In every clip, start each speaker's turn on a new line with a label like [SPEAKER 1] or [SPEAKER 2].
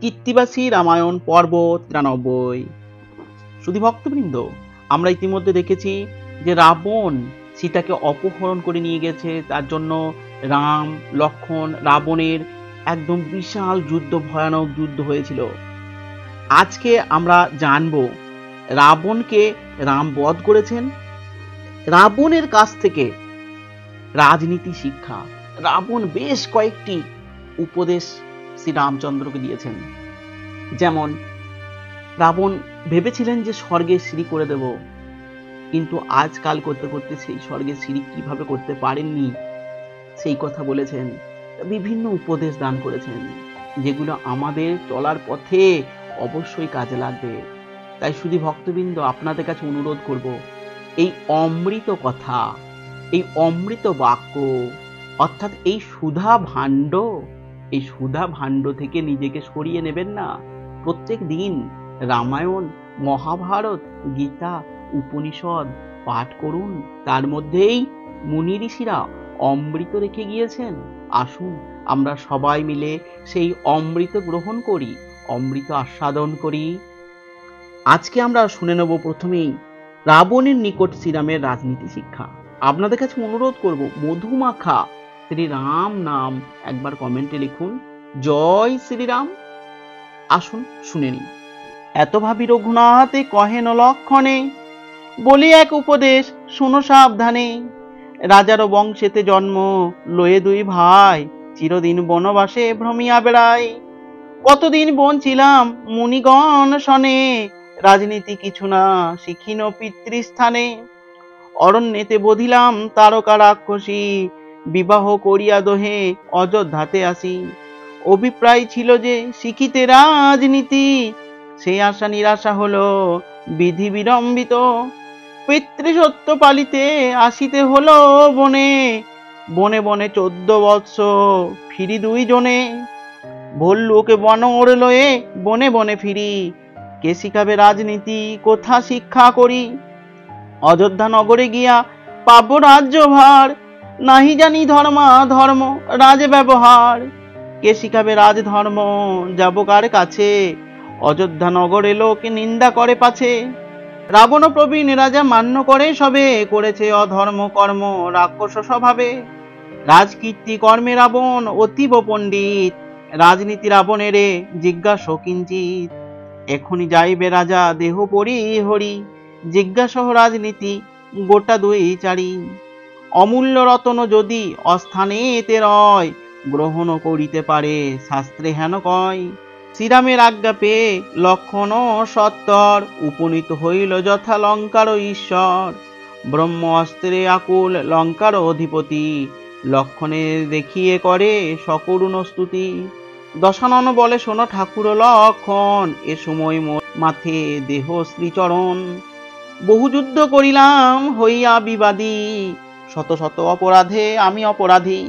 [SPEAKER 1] কৃত্তিবাসী রামায়ণ পর্ব 93। শুধু ভক্তবৃন্দ, আমরা ইতিমধ্যে দেখেছি যে রাবণ সীতাকে অপহরণ করে নিয়ে গেছে। তার জন্য রাম, লক্ষ্মণ, রাবণের একদম বিশাল যুদ্ধ, ভয়ানক যুদ্ধ হয়েছিল। আজকে আমরা জানব রাবণকে রাম বধ করেছেন। রাবণের কাছ থেকে রাজনীতি শিক্ষা, রাবণ বেশ কয়েকটি উপদেশ শ্রী রামচন্দ্রকে দিয়েছেন। যেমন রাবণ ভেবেছিলেন যে স্বর্গের সিঁড়ি করে দেব, কিন্তু আজকাল করতে করতে সেই স্বর্গের সিঁড়ি কিভাবে করতে পারেননি সেই কথা বলেছেন। বিভিন্ন উপদেশ দান করেছেন, যেগুলো আমাদের চলার পথে অবশ্যই কাজে লাগবে। তাই শুধু ভক্তবৃন্দ, আপনাদের কাছে অনুরোধ করব, এই অমৃত কথা, এই অমৃত বাক্য, অর্থাৎ এই সুধা ভাণ্ড, এই সুধা ভাণ্ড থেকে নিজেকে সরিয়ে নেবেন না। প্রত্যেক দিন রামায়ণ, মহাভারত, গীতা, উপনিষদ পাঠ করুন। তার মধ্যেই মুনি ঋষিরা অমৃত রেখে গিয়েছেন। আসুন আমরা সবাই মিলে সেই অমৃত গ্রহণ করি, অমৃত আস্বাদন করি। আজকে আমরা শুনে নেব প্রথমেই রাবণের নিকট শ্রীরামের রাজনীতি শিক্ষা। আপনাদের কাছে অনুরোধ করব, মধুমাখা শ্রীরাম নাম একবার কমেন্টে লিখুন, জয় শ্রীরাম। আসুন শুনে নিই। এত ভাবি রঘুনাথে কহেন লক্ষণে, বলি এক উপদেশ শুনো সাবধানে। রাজার বংশেতে জন্ম লয়ে দুই ভাই, চিরদিন বনবাসে ভ্রমিয়া বেড়ায়। কতদিন বঞ্চিলাম মুনিগণ শনে, রাজনীতি কিছু না শিখিন পিতৃস্থানে। অরণ্যেতে বধিলাম তারকা রাক্ষসী, বিবাহ করিয়া দোহে অযোধ্যাতে আসি। অভিপ্রায় ছিল যে শিখিতে রাজনীতি, সেই আশা নিরাশা হলো বিধি বিড়ম্বিত। পিতৃসত্য পালিতে আসিতে হলো বনে, বনে বনে 14 বৎসর ফিরি দুইজনে। ভল্লুকে বনর লয়ে বনে বনে ফিরি, কে শিখাবে রাজনীতি কোথা শিক্ষা করি। অযোধ্যা নগরে গিয়া পাব রাজ্যভার, নাহি জানি ধর্মা ধর্ম রাজ ব্যবহার। কে শিখাবে রাজধর্ম যাব কার কাছে, অযোধ্যা নগরে লোক নিন্দা করে পাছে। রাবণ প্রবীণ রাজা মান্য করে সবে, করেছে অধর্ম কর্ম রাক্ষস স্বভাবে। রাজকীর্তি কর্মে রাবণ অতীব পণ্ডিত, রাজনীতি রাবণেরে জিজ্ঞাসা কিঞ্চিত। এখনি যাইবে রাজা দেহ পরি হরি, জিজ্ঞাসহ রাজনীতি গোটা দুই চারি। অমূল্য রতন যদি অস্থানে এতে রয়, গ্রহণ করিতে পারে শাস্ত্রে হেন কয়। শ্রীরামের আজ্ঞা পেয়ে লক্ষণ সত্তর, উপনীত হইল যথা লঙ্কার ঈশ্বর। ব্রহ্ম অস্ত্রে আকুল লঙ্কার অধিপতি, লক্ষণের দেখিয়ে করে সকরুণ স্তুতি। দশানন বলে শোনো ঠাকুর লক্ষণ, এ সময় মাথে দেহ শ্রীচরণ। বহু যুদ্ধ করিলাম হইয়া বিবাদী, শত শত অপরাধে আমি অপরাধী।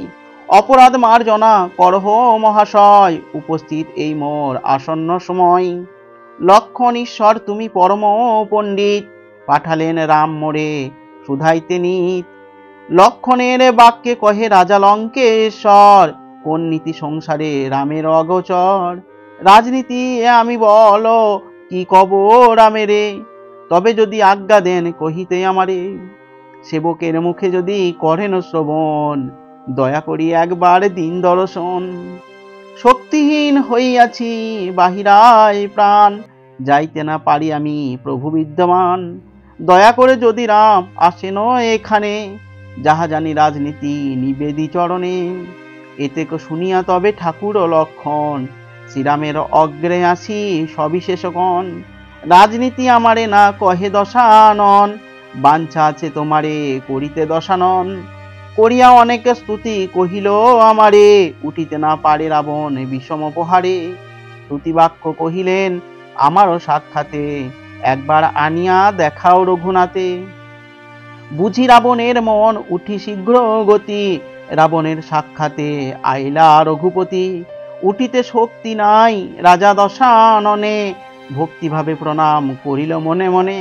[SPEAKER 1] অপরাধ মার্জনা করহ মহাশয়, উপস্থিত এই মোর আসন্ন সময়। লক্ষণ ঈশ্বর তুমি পরম পণ্ডিত, পাঠালেন রাম মোরে শুধাইতে নিত। লক্ষণের বাক্যে কহে রাজা লঙ্কেশ্বর, কোন নীতি সংসারে রামের অগোচর। রাজনীতি আমি বলো কি কব রামেরে, তবে যদি আজ্ঞা দেন কহিতে আমারে। সেবকের মুখে যদি করেন শ্রবণ, দয়া করি একবার দিন দর্শন। শক্তিহীন হইয়াছি বাহিরায় প্রাণ, যাইতে না পারি আমি প্রভু বিদ্যমান। দয়া করে যদি রাম আসেন এখানে, যাহা জানি রাজনীতি নিবেদি চরণে। এতে শুনিয়া তবে ঠাকুর লক্ষণ, শ্রীরামের অগ্রে আসি সবিশেষগণ। রাজনীতি আমারে না কহে দশানন, বাঞ্ছা আছে তোমারে করিতে দশানন। করিয়া অনেক স্তুতি কহিল আমারে, উঠিতে না পারে রাবণ বিষম প্রহারে। স্তুতি বাক্য কহিলেন আমারও সাক্ষাতে, একবার আনিয়া দেখাও রঘুনাথে। বুঝি রাবণের মন উঠি শীঘ্র গতি, রাবণের সাক্ষাতে আইলা রঘুপতি। উঠিতে শক্তি নাই রাজা দশাননে, ভক্তিভাবে প্রণাম করিল মনে মনে।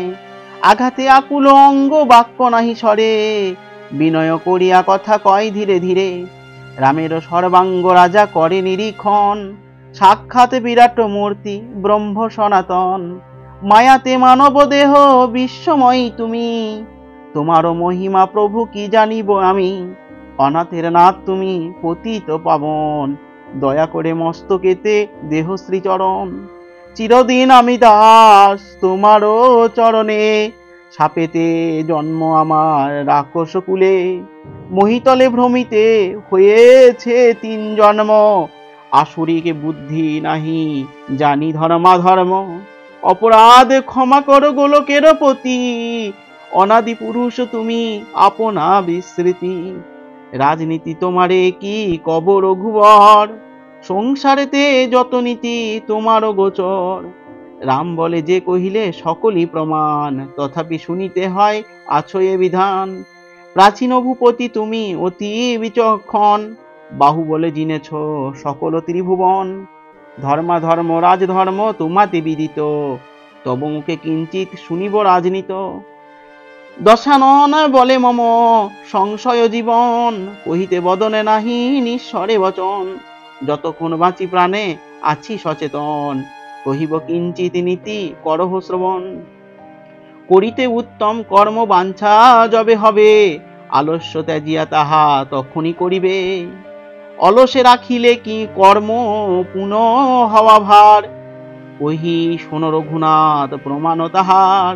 [SPEAKER 1] আঘাতে আকুল অঙ্গ বাক্য নাহি সরে, বিনয় করিয়া কথা কয় ধীরে ধীরে। রামের সর্বাঙ্গ রাজা করে নিরীক্ষণ, সাক্ষাৎ বিরাট মূর্তি ব্রহ্ম সনাতন, মায়াতে মানব দেহ বিশ্বময়ী তুমি, তোমারও মহিমা প্রভু কি জানিব আমি, অনাথের নাথ তুমি পতিত পাবন, দয়া করে মস্তকেতে দেহ শ্রীচরণ, চিরদিন আমি দাস তোমারও চরণে, সাপেতে জন্ম আমার রাক্ষস কুলে, মহিতলে ভ্রমিতে হয়েছে 3 জন্ম, আসুরিক বুদ্ধি নাহি জানি ধর্মাধর্ম, অপরাধ ক্ষমা করো গোলকের পতি, অনাদি পুরুষ তুমি আপনা বিস্মৃতি, রাজনীতি তোমারে কি কব রঘুবর, সংসারেতে যত নীতি তোমারও গোচর, রাম বলে যে কহিলে সকলই প্রমাণ, তথাপি শুনিতে হয় আছো এ বিধান, প্রাচীন ভূপতি তুমি অতি বিচক্ষণ, বাহু বলে জিনেছ সকল ত্রিভুবন, ধর্মাধর্ম রাজধর্ম তোমাতে বিদিত, তব মুখে কিঞ্চিত শুনিব রাজনীত, দশানন বলে মম সংশয় জীবন, কহিতে বদনে নাহি নিঃস্বরে বচন, যতক্ষণ বাঁচি প্রাণে আছি সচেতন, কহিব কিঞ্চিত নীতি করহ শ্রবণ, করিতে উত্তম কর্ম বাঞ্ছা যবে হবে, আলস্য ত্যাজিয়া তাহা তখনই করিবে, অলসে রাখিলে কি কর্ম পুনঃ হওয়া ভার, কহি শোন রঘুনাথ প্রমাণ তাহার,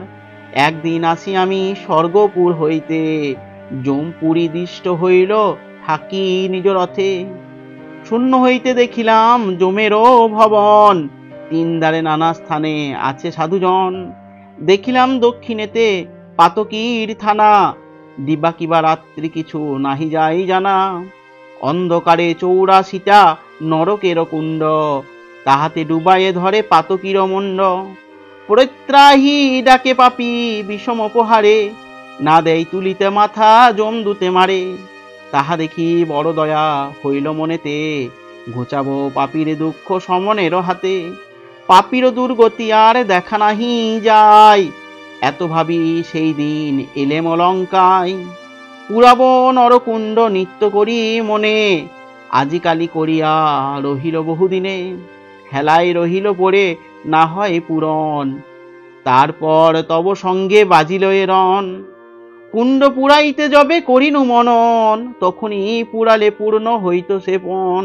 [SPEAKER 1] একদিন আসি আমি স্বর্গপুর হইতে, যমপুরী দিষ্ট হইল থাকি নিজ রথে, শূন্য হইতে দেখিলাম যমেরও ভবন, 3 দ্বারে নানা স্থানে আছে সাধুজন, দেখিলাম দক্ষিণেতে পাতকীর থানা, দিবা কিবা রাত্রি কিছু নাহি যাই জানা, অন্ধকারে 84টা নরকের কুণ্ড, তাহাতে ডুবাইয়ে ধরে পাতকীর মণ্ড, পরিত্রাহি ডাকে পাপি বিষম উপহারে, না দেয় তুলিতে মাথা যমদূতে মারে, তাহা দেখি বড় দয়া হইল মনেতে, ঘুচাবো পাপীর দুঃখ সমনের হাতে, পাপীর দুর্গতি আর দেখা নাহি যায়, এত ভাবি সেই দিন এলেম লঙ্কায়, পুরাবো নরকুণ্ড নিত্য করি মনে, আজিকালি করিয়া রহিল বহুদিনে, হেলায় রহিল পড়ে না হয় পূরণ, তারপর তব সঙ্গে বাজিল এ রণ, কুণ্ড পুরাইতে যবে করিনু মনন, তখনই পুরালে পূর্ণ হইত সে পণ,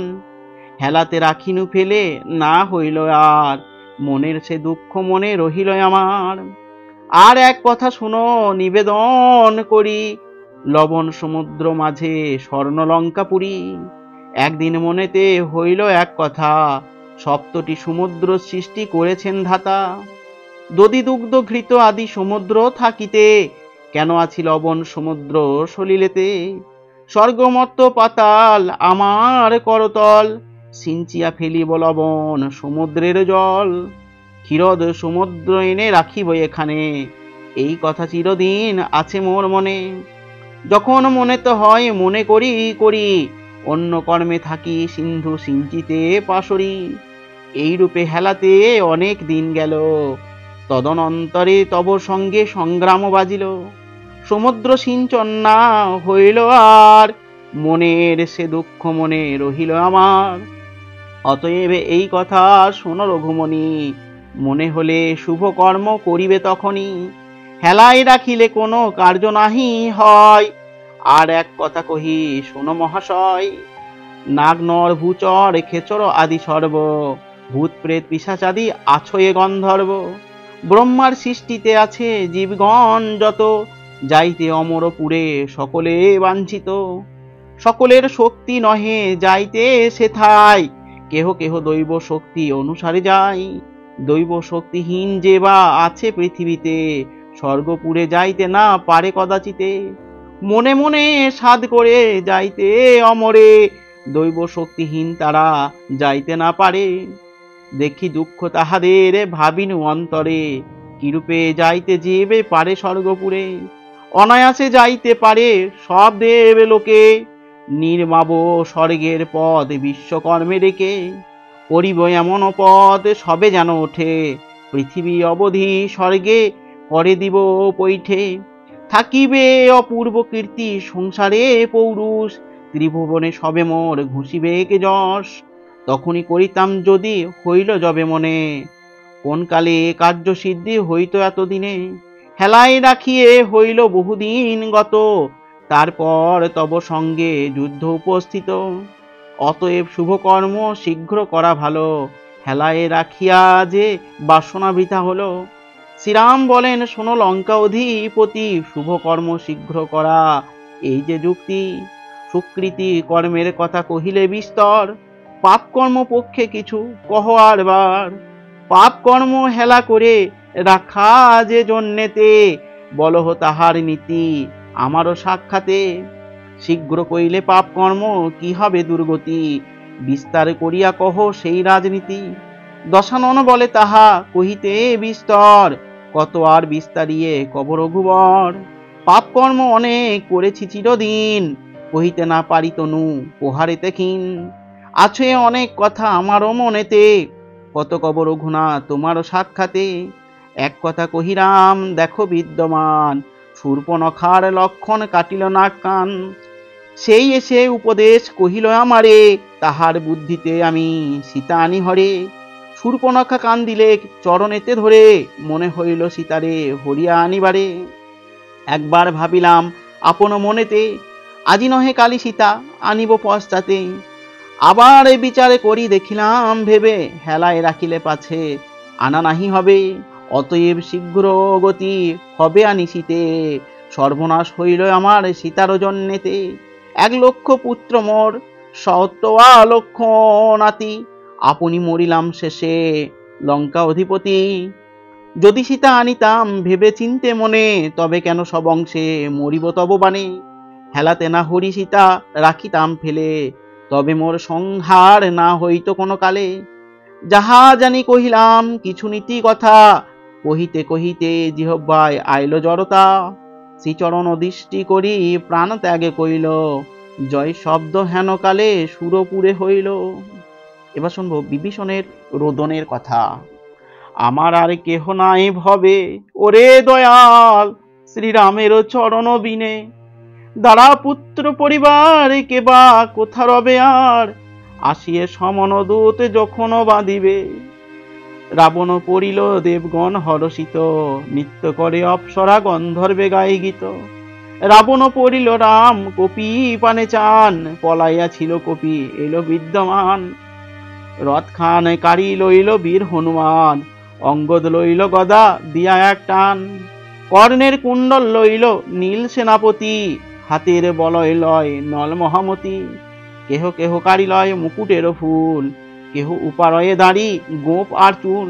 [SPEAKER 1] হেলাতে রাখিনু ফেলে না হইল আর, মনের সে দুঃখ মনে রহিল আমার, আর এক কথা শুনো নিবেদন করি, লবণ সমুদ্র মাঝে স্বর্ণলঙ্কাপুরী, একদিন মনেতে হইল এক কথা, 7টি সমুদ্র সৃষ্টি করেছেন ধাতা, দধি দুগ্ধ ঘৃত আদি সমুদ্র থাকিতে, কেন আছি লবণ সমুদ্র সলিলেতে, স্বর্গমত্ত পাতাল আমার করতল, সিঞ্চিয়া ফেলিব লবণ সমুদ্রের জল, ক্ষীরদ সমুদ্র এনে রাখিব এখানে, এই কথা চিরদিন আছে মোর মনে, যখন মনে তো হয় মনে করি করি, অন্য কর্মে থাকি সিন্ধু সিঞ্চিতে পাশরি, এই রূপে হেলাতে অনেক দিন গেল, তদনন্তরে তব সঙ্গে সংগ্রাম বাজিল, সমুদ্র সিঞ্চন না হইল আর, মনের সে দুঃখ মনে রহিল আমার, অতএব এই কথা শোনো রঘুমণি, মনে হলে শুভ কর্ম করিবে তখনই, হেলায় রাখিলে কোনো কার্য নাহি হয়, আর এক কথা কহি শোনো মহাশয়, নাগ নর ভূচর খেচর আদি সর্ব, ভূত প্রেত পিশাচাদি আছো এ গন্ধর্ব, ব্রহ্মার সৃষ্টিতে আছে জীবগণ যত, যাইতে অমরপুরে সকলে বাঞ্ছিত, সকলের শক্তি নহে যাইতে সেথায়, কেহ কেহ দৈব শক্তি অনুসারে যায়, দৈব শক্তিহীন যে বা আছে পৃথিবীতে, স্বর্গপুরে যাইতে না পারে কদাচিতে, মনে মনে সাধ করে যাইতে অমরে, দৈব শক্তিহীন তারা যাইতে না পারে, দেখি দুঃখ তাহাদের ভাবিনু অন্তরে, কিরূপে যাইতে যেবে পারে স্বর্গপুরে, অনায়াসে যাইতে পারে সব দেব লোকে, নির্মাব স্বর্গের পদ বিশ্বকর্মে রেখে, করিব এমন পদ সবে যেন ওঠে, পৃথিবী অবধি স্বর্গে করে দিব পৈঠে, থাকিবে অপূর্ব কীর্তি সংসারে পৌরুষ, ত্রিভুবনে সবে মোর ঘুষিবে কে যশ, তখনই করিতাম যদি হইল যবে মনে, কোন কালে এ কার্য সিদ্ধি হইত এতদিনে, হেলায় রাখিয়ে হইল বহুদিন গত, তারপর তব সঙ্গে যুদ্ধ উপস্থিত। অতএব শুভকর্ম শীঘ্র করা ভালো, হেলায় রাখিয়া যে বাসনা বৃথা হলো। শ্রীরাম বলেন, শোনো লঙ্কা অধিপতি, শুভকর্ম শীঘ্র করা এই যে যুক্তি। সুকৃতি কর্মের কথা কহিলে বিস্তর, পাপ কর্ম পক্ষে কিছু কহ আর বার। পাপ কর্ম হেলা করে রাখা যে জন্যেতে, বলহ তাহার নীতি আমারও সাক্ষাতে। শীঘ্র কইলে পাপ কর্ম কি হবে দুর্গতি, বিস্তার করিয়া কহ সেই রাজনীতি। দশানন বলে তাহা কহিতে বিস্তর, কত আর বিস্তারিয়ে কব রঘুবর। পাপ কর্ম অনেক করেছি চিরদিন, কহিতে না পারি তনু পোহারেতে ক্ষীণ। আছে অনেক কথা আমারও মনেতে, কত কব রঘুনাথ তোমারও সাক্ষাতে। এক কথা কহিরাম দেখো বিদ্যমান, শূর্পণখার লক্ষণ কাটিল নাক কান। সেই এসে উপদেশ কহিল আমারে, তাহার বুদ্ধিতে আমি সীতা আনি হরে। শূর্পণখা কান দিলে চরণেতে ধরে, মনে হইল সীতারে হরিয়া আনিবারে। একবার ভাবিলাম আপন মনেতে, আজি নহে কালী সীতা আনিব পশ্চাতে। আবার এই বিচারে করি দেখিলাম ভেবে, হেলায় রাখিলে পাছে আনা নাহি হবে। অতএব শীঘ্র গতি হবে আনি সীতে, সর্বনাশ হইল আমার সীতার জন্যেতে। 1,00,000 পুত্র মোর সত্ত্বা লক্ষ নাতি, আপনি মরিলাম শেষে লঙ্কা অধিপতি। যদি সীতা আনিতাম ভেবে চিনতে মনে, তবে কেন সব অংশে মরিব তব বাণে। হেলাতে না হরি সীতা রাখিতাম ফেলে, তবে মোর সংহার না হইত কোনো কালে। যাহা জানি কহিলাম কিছু নীতি কথা, কহিতে কহিতে জিহ্বায় আইল জড়তা। শ্রীচরণ দৃষ্টি করি প্রাণ ত্যাগে কইল, জয় শব্দ হেন কালে সুরপুরে হইল। এবার শুনবো বিভীষণের রোদনের কথা। আমার আর কেহ নাই ভবে, ওরে দয়াল শ্রীরামের চরণ বিনে। দ্বারা পুত্র পরিবার কে বা কোথা রবে আর, আসিয়ে সমন দূত যখন বাঁধিবে। রাবণ পড়িল দেবগণ হরষিত, নৃত্য করে অপ্সরা গন্ধর্বে গায়ে গীত। রাবণ পড়িল রাম কপি পানে চান, পলাইয়া ছিল কপি এলো বিদ্যমান। রথ খান কারি লইল বীর হনুমান, অঙ্গদ লইল গদা দিয়া এক টান। কর্ণের কুণ্ডল লইল নীল সেনাপতি, হাতের বলয় লয় নল মহামতি। কেহ কেহ কারি লয় মুকুটের ফুল, কেহ উপারয়ে দাঁড়ি গোপ আর চুল।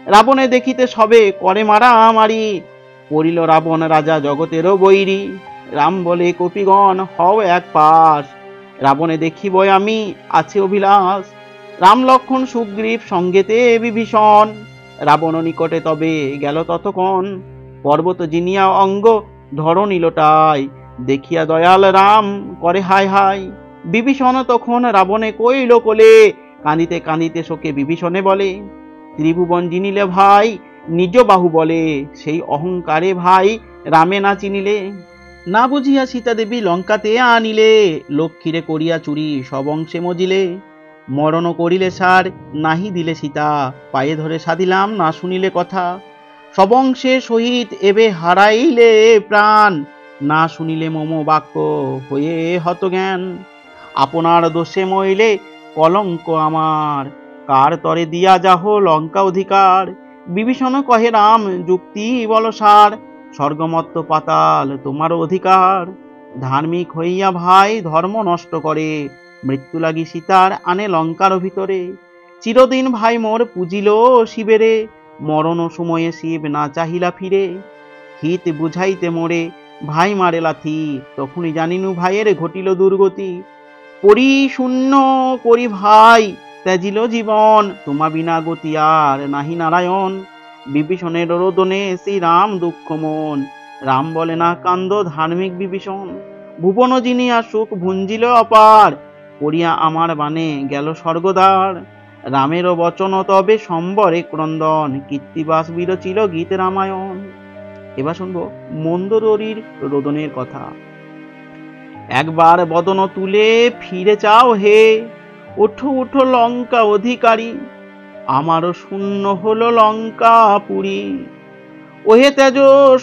[SPEAKER 1] রাবণে দেখিতে সবে করে মারামারি, পড়িল রাবণ রাজা জগতেরও বৈরী। রাম বলে কপিগণ হও এক পাশ, রাবণে দেখিব আমি আছে অভিলাষ। রাম লক্ষণ সুগ্রীব সঙ্গেতে বিভীষণ, রাবণ নিকটে তবে গেল ততক্ষণ। পর্বত জিনিয়া অঙ্গ ধরণী লোটায়, দেখিয়া দয়াল রাম করে হায় হায়। বিভীষণ তখন রাবণে কইল কোলে, কাঁদিতে কাঁদিতে শোকে বিভীষণে বলে। ত্রিভুবন জিনিলে ভাই নিজ বাহু বলে, সেই অহংকারে ভাই রামে না চিনিলে। না বুঝিয়া সীতা দেবী লঙ্কাতে আনিলে, লক্ষ্মীরে করিয়া চুরি সব অংশে মজিলে। মরণ করিলে সার নাহি দিলে সীতা, পায়ে ধরে সাধিলাম না শুনিলে কথা। সব অংশে সহিত এবে হারাইলে প্রাণ, না শুনিলে মম বাক্য হয়ে হত জ্ঞান। আপনার দোষে মইলে কলঙ্ক আমার, কার তরে দিয়া যাহ লঙ্কা অধিকার। বিভীষণ কহে রাম যুক্তি বল সার, স্বর্গমত্ত পাতাল তোমার অধিকার। ধার্মিক হইয়া ভাই ধর্ম নষ্ট করে, মৃত্যু লাগি সীতার আনে লঙ্কার ভিতরে। চিরদিন ভাই মোর পুজিল শিবেরে, মরণ সময়ে শিব না চাহিলা ফিরে। হিত বুঝাইতে মোরে ভাই মারে লাথি, তখনই জানিনু ভাইয়ের ঘটিল দুর্গতি। পরিশূন্য করি ভাই ত্যাজিল জীবন, তোমা বিনা গতি আর নাহি নারায়ণ। বিভীষণের রোদনে শ্রীরাম দুঃখ মন, রাম বলে না কান্দ ধার্মিক বিভীষণ। ভুবন জিনিয়া সুখ ভুঞ্জিল অপার, পড়িয়া আমার বানে গেল স্বর্গদ্বার। রামেরও বচন তবে সম্বরে ক্রন্দন, কীর্তিবাস বিরচিল গীত রামায়ণ। এবার শুনবো মন্দোদরীর রোদনের কথা। একবার বদন তুলে ফিরে চাও হে, ওঠো ওঠো লঙ্কা অধিকারী, আমারও শূন্য হলো লঙ্কা পুরী। ওহে তেজ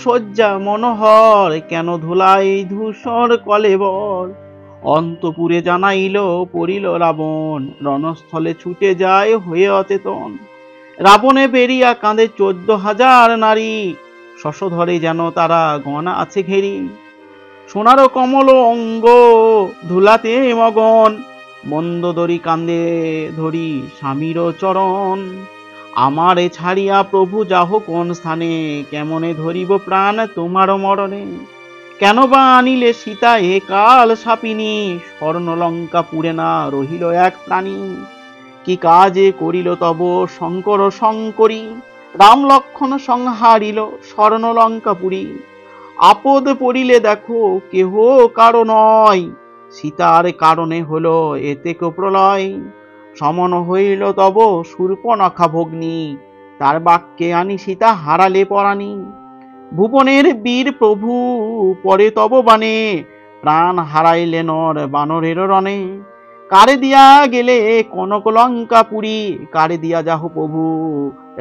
[SPEAKER 1] শয্যা মনোহর, কেন ধুলাই ধূসর কলেবর। অন্তপুরে জানাইল পড়িল রাবণ, রণস্থলে ছুটে যায় হয়ে অচেতন। রাবণে বেরিয়া কাঁদে 14,000 নারী, শশধরে যেন তারা গণা আছে ঘেরি। সোনার কমল অঙ্গ ধুলাতে মগন, মন্দোদরী কান্দে ধরি স্বামীর চরণ। আমারে ছাড়িয়া প্রভু যাহ কোন স্থানে, কেমনে ধরিব প্রাণ তোমার মরণে। কেন বা আনিলে সীতা এ কাল সাপিনী, স্বর্ণলঙ্কা পুড়ে না রহিল এক প্রাণী। কি কাজে করিল তব শঙ্কর শঙ্করী, রাম লক্ষণ সংহারিল স্বর্ণলঙ্কাপুরী। আপদ পড়িলে দেখো কেহ কারো নয়, সীতার কারণে হলো এতেক প্রলয়। সমন হইল তব শূর্পণখা ভগ্নী, তার বাক্যে আনি সীতা হারালে পরাণী। ভুবনের বীর প্রভু পরে তব বাণে, প্রাণ হারাইলে নর বানরের রণে। কারে দিয়া গেলে কনক লঙ্কাপুরী, কারে দিয়া যাহ প্রভু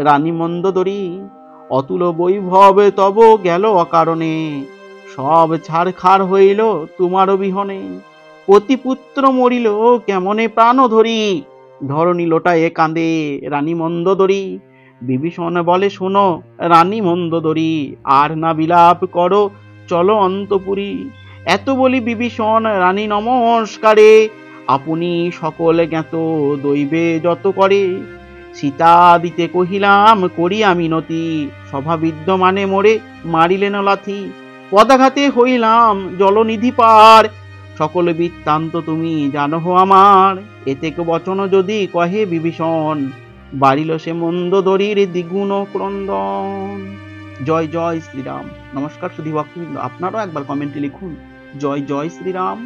[SPEAKER 1] রানী মন্দোদরী। অতুল বৈভব তব গেল অকারণে, সব ছারখার হইল তোমার বিহনে। পতিপুত্র মরিল কেমনে প্রাণ ধরি, ধরণী লোটায়ে কাঁদে রানী মন্দোদরী। বিভীষণ বলে শোনো রানী মন্দোদরী, আর না বিলাপ করো চলো অন্তপুরী। এত বলি বিভীষণ রানী নমস্কারে, আপনি সকল জ্ঞাত দৈবে যত করে। সীতা দিতে কহিলাম করিয়া মিনতি, সভা বিদ্যমানে মোরে মারিলেন লাথি। পদাঘাতে হইলাম জলনিধি পার, সকল বৃত্তান্ত তুমি জানো আমার। এতেক বচন যদি কহে বিভীষণ, বাড়িল সে মন্দোদরীর দ্বিগুণ ক্রন্দন। জয় জয় শ্রীরাম। নমস্কার সুধী ভক্তবৃন্দ, আপনারাও একবার কমেন্টে লিখুন জয় জয় শ্রীরাম।